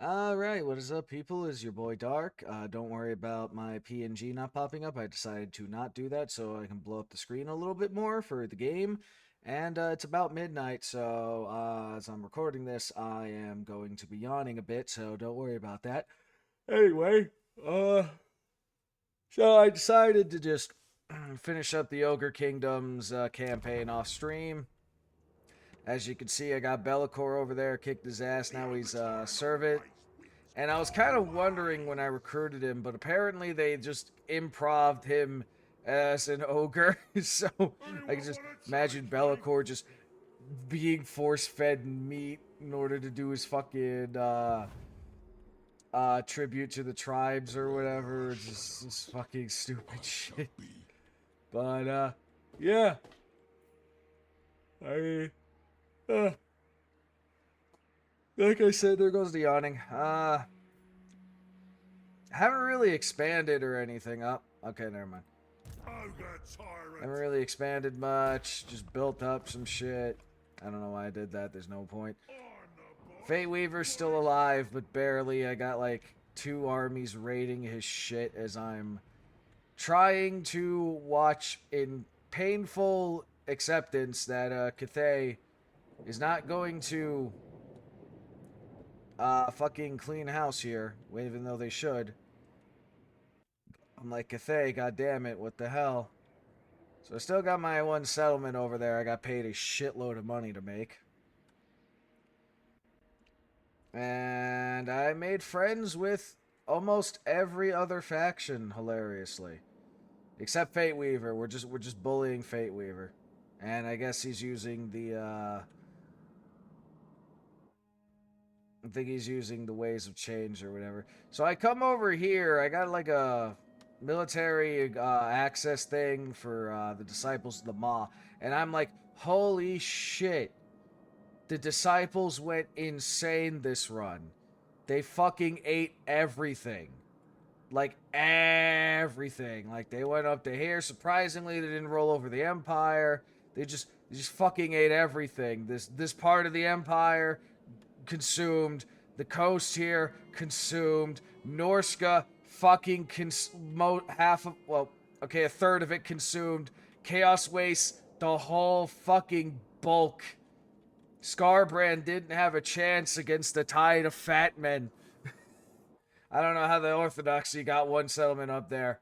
Alright, what is up, people? Is your boy Dark. Don't worry about my PNG not popping up. I decided to not do that so I can blow up the screen a little bit more for the game. And it's about midnight, so as I'm recording this, I am going to be yawning a bit, so don't worry about that. Anyway, uh, so I decided to just finish up the Ogre Kingdoms campaign off stream. As you can see, I got Bellicor over there, kicked his ass. Now he's servant. And I was kind of wondering when I recruited him, but apparently they just improv'd him as an ogre. So I can just imagine Bellicor just being force fed meat in order to do his fucking tribute to the tribes or whatever. It's just fucking stupid shit. But yeah. I uh, like I said, there goes the yawning. Haven't really expanded or anything up. Okay, never mind. Haven't really expanded much. Just built up some shit. I don't know why I did that. There's no point. Fate Weaver's still alive, but barely. I got like 2 armies raiding his shit as I'm trying to watch in painful acceptance that Cathay is not going to fucking clean house here, even though they should. I'm like, Cathay, goddammit, what the hell? So I still got my one settlement over there. I got paid a shitload of money to make. And I made friends with almost every other faction, hilariously. Except Fate Weaver. We're just bullying Fate Weaver. And I guess he's using the I think he's using the ways of change or whatever. So I come over here. I got like a military access thing for the disciples of the Maw, and I'm like, holy shit! The disciples went insane this run. They fucking ate everything. Like everything. Like they went up to here. Surprisingly, they didn't roll over the Empire. They just fucking ate everything. This part of the Empire consumed. The coast here consumed. Norska fucking half of, well, okay, a third of it consumed. Chaos Waste, the whole fucking bulk. Scarbrand didn't have a chance against the tide of fat men. I don't know how the Orthodoxy got one settlement up there.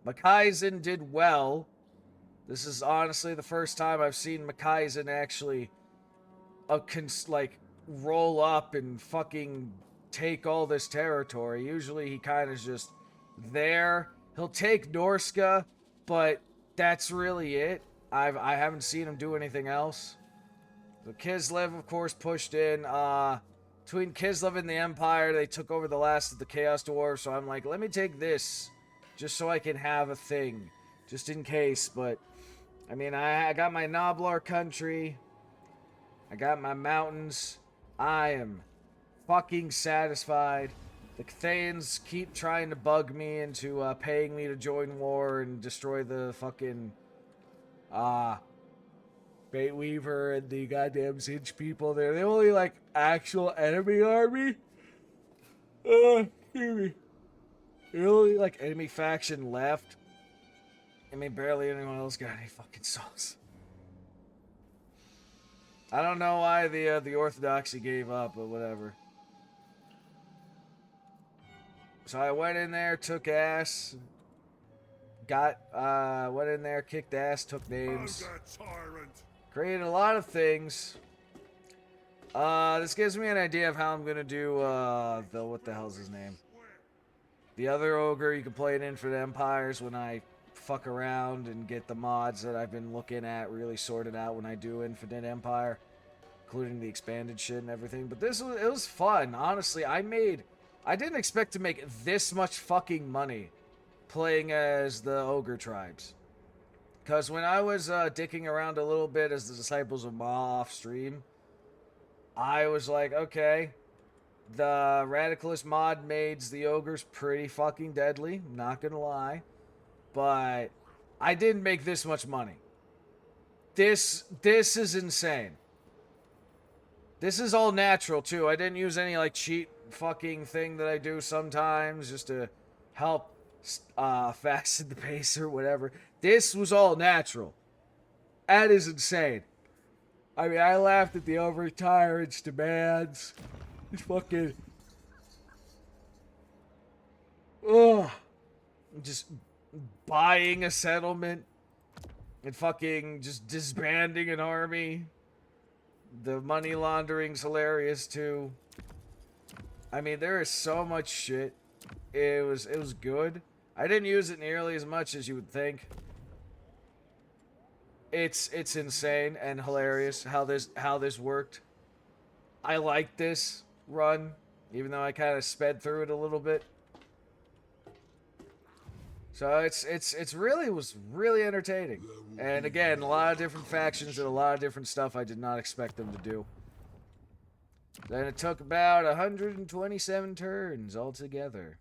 Makaisen did well. This is honestly the first time I've seen Makaisen actually like roll up and fucking take all this territory. Usually he kind of just there. He'll take Norska, but that's really it. I haven't seen him do anything else. So Kislev, of course, pushed in. Between Kislev and the Empire, they took over the last of the Chaos Dwarves. So I'm like, let me take this, just so I can have a thing, just in case. But I mean, I got my Noblar country. I got my mountains. I am fucking satisfied. The Cathayans keep trying to bug me into paying me to join war and destroy the fucking Fate Weaver and the goddamn Zinch people. They're the only like actual enemy army. Excuse me. The only like enemy faction left. I mean, barely anyone else got any fucking souls. I don't know why the Orthodoxy gave up, but whatever. So I went in there, took ass, went in there, kicked ass, took names, created a lot of things. This gives me an idea of how I'm gonna do what the hell's his name? The other ogre. You can play it Infinite Empires when I fuck around and get the mods that I've been looking at really sorted out when I do Infinite Empire, including the expanded shit and everything. But it was fun. Honestly, I didn't expect to make this much fucking money playing as the ogre tribes. Because when I was dicking around a little bit as the Disciples of Ma off stream, I was like, okay, the Radicalist mod made the ogres pretty fucking deadly, not gonna lie. But I didn't make this much money. This is insane. This is all natural, too. I didn't use any, like, cheat fucking thing that I do sometimes just to help fasten the pace or whatever. This was all natural. That is insane. I mean, I laughed at the overtired's demands. It's fucking... Ugh. Just buying a settlement and fucking just disbanding an army. The money laundering's hilarious too. I mean, there is so much shit. It was good. I didn't use it nearly as much as you would think. It's insane and hilarious how this worked. I like this run, even though I kind of sped through it a little bit. So it's really was really entertaining. And again, a lot of different factions and a lot of different stuff I did not expect them to do. Then it took about 127 turns altogether,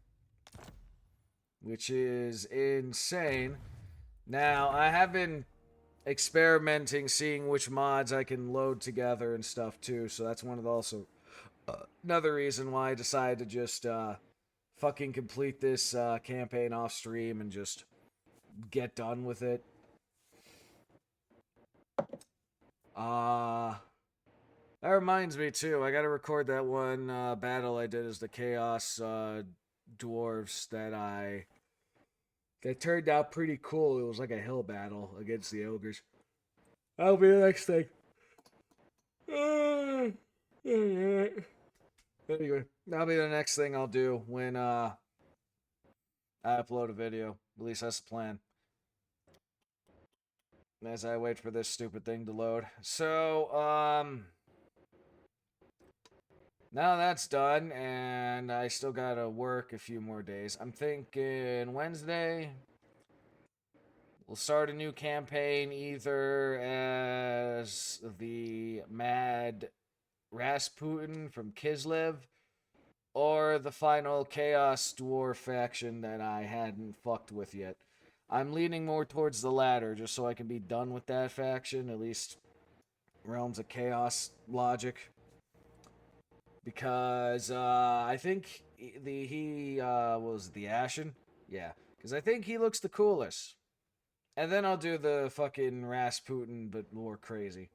which is insane. Now, I have been experimenting, seeing which mods I can load together and stuff too, so that's one of the also another reason why I decided to just fucking complete this campaign off stream and just get done with it. That reminds me too, I gotta record that one battle I did as the Chaos Dwarves that turned out pretty cool. It was like a hill battle against the ogres. That'll be the next thing. Anyway, that'll be the next thing I'll do when I upload a video. At least that's the plan. As I wait for this stupid thing to load. So, now that's done, and I still gotta work a few more days. I'm thinking Wednesday, we'll start a new campaign either as the Mad Rasputin from Kislev, or the final Chaos Dwarf faction that I hadn't fucked with yet. I'm leaning more towards the latter, just so I can be done with that faction, at least Realms of Chaos logic. Because I think he was the Ashen? Yeah, because I think he looks the coolest. And then I'll do the fucking Rasputin, but more crazy.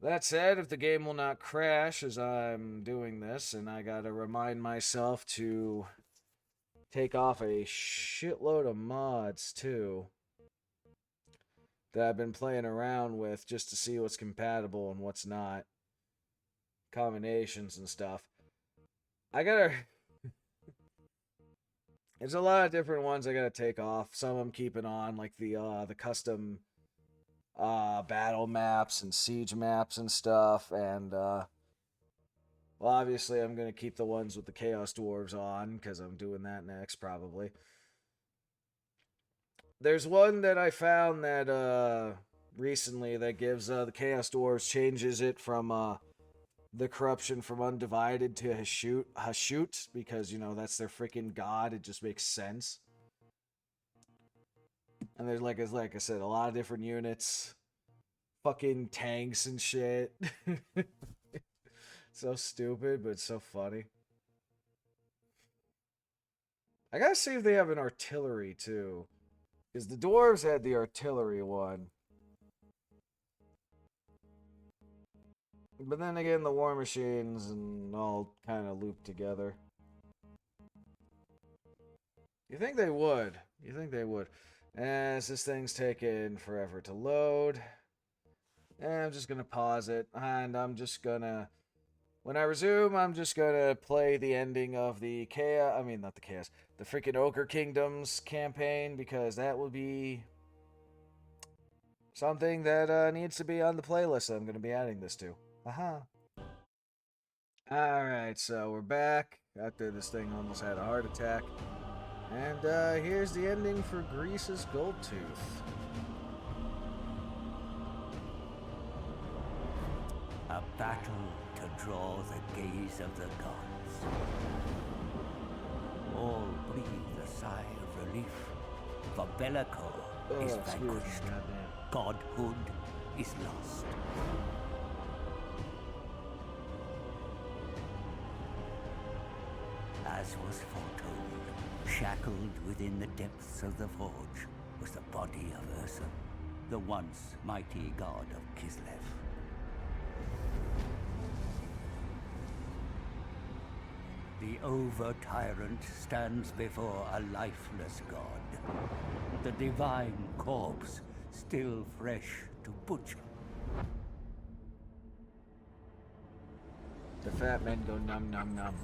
That said, if the game will not crash as I'm doing this, and I gotta remind myself to take off a shitload of mods, too, that I've been playing around with just to see what's compatible and what's not. Combinations and stuff. I gotta... There's a lot of different ones I gotta take off. Some I'm keeping on, like the custom battle maps and siege maps and stuff, and well, obviously I'm gonna keep the ones with the Chaos Dwarves on, because I'm doing that next, probably. There's one that I found that recently that gives the Chaos Dwarves, changes it from the corruption from undivided to Hashut, because, you know, that's their freaking god. It just makes sense. And there's, like I said, a lot of different units. Fucking tanks and shit. So stupid, but it's so funny. I gotta see if they have an artillery, too. Because the dwarves had the artillery one. But then again, the war machines and all kind of loop together. You think they would. You think they would. As this thing's taking forever to load. And I'm just going to pause it. And I'm just going to... When I resume, I'm just going to play the ending of the Chaos... I mean, not the Chaos. The freaking Ogre Kingdoms campaign. Because that will be... something that needs to be on the playlist that I'm going to be adding this to. Aha. Alright, so we're back after this thing almost had a heart attack. And here's the ending for Greece's Goldtooth. A battle to draw the gaze of the gods. All breathe a sigh of relief, for Bellico is vanquished. Godhood is lost. As was foretold, shackled within the depths of the forge was the body of Ursa, the once mighty god of Kislev. The over-tyrant stands before a lifeless god, the divine corpse still fresh to butcher. The fat men go num num num.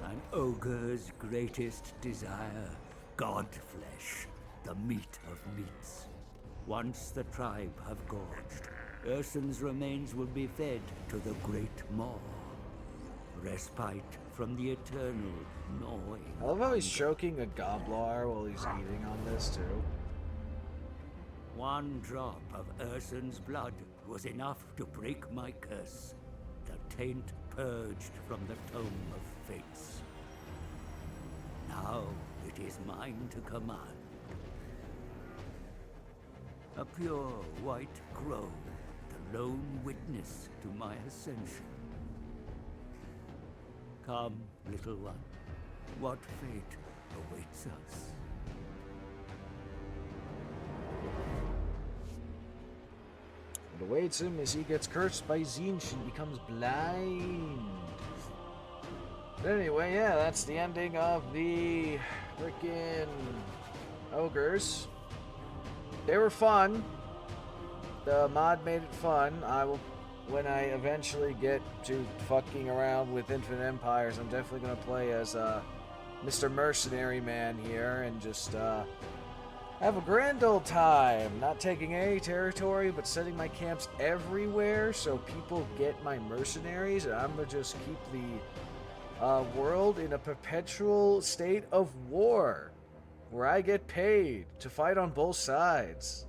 An ogre's greatest desire, god flesh, the meat of meats. Once the tribe have gorged, Ursun's remains will be fed to the great maw. Respite from the eternal gnawing. I love how he's choking a gobbler while he's eating on this too. One drop of Ursun's blood was enough to break my curse. The taint purged from the tome of fates. Now it is mine to command. A pure white crow, the lone witness to my ascension. Come, little one, what fate awaits us? What awaits him is he gets cursed by Tzeentch and becomes blind. But anyway, yeah, that's the ending of the frickin' ogres. They were fun. The mod made it fun. When I eventually get to fucking around with Infinite Empires, I'm definitely gonna play as Mr. Mercenary Man here and just have a grand old time. Not taking any territory, but setting my camps everywhere so people get my mercenaries, and I'm gonna just keep the world in a perpetual state of war, where I get paid to fight on both sides,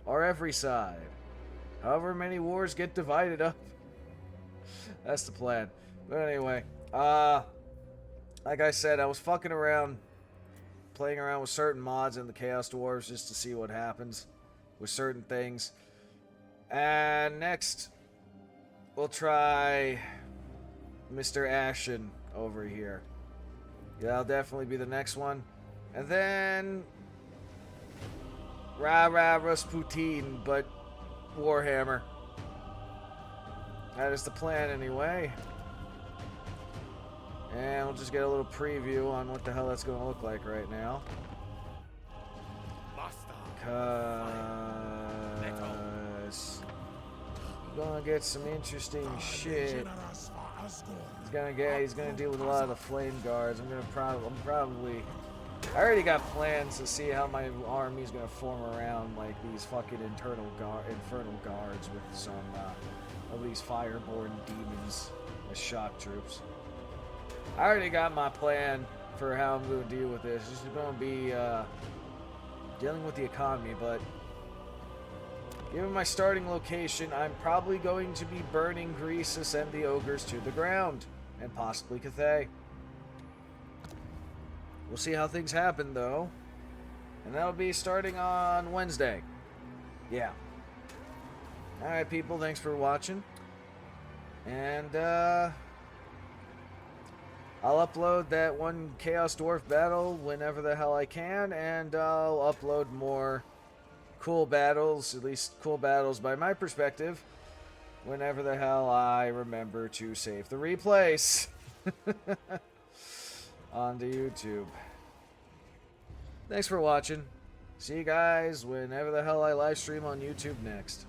or every side. However many wars get divided up. That's the plan. But anyway, like I said, I was fucking around, playing around with certain mods in the Chaos Dwarves just to see what happens with certain things. And next, we'll try Mr. Ashen over here. Yeah, that'll definitely be the next one. And then Rasputin, but Warhammer. That is the plan anyway. And we'll just get a little preview on what the hell that's going to look like right now. Because we're going to get some interesting shit. He's gonna deal with a lot of the flame guards. I'm probably I already got plans to see how my army's gonna form around like these fucking infernal guards with some of these fireborn demons as shock troops. I already got my plan for how I'm gonna deal with this. This is gonna be dealing with the economy, but given my starting location, I'm probably going to be burning Greece to send the ogres to the ground, and possibly Cathay. We'll see how things happen, though. And that'll be starting on Wednesday. Yeah. Alright, people, thanks for watching. And, I'll upload that one Chaos Dwarf battle whenever the hell I can, and I'll upload more cool battles, at least cool battles by my perspective, whenever the hell I remember to save the replays onto YouTube. Thanks for watching. See you guys whenever the hell I live stream on YouTube next.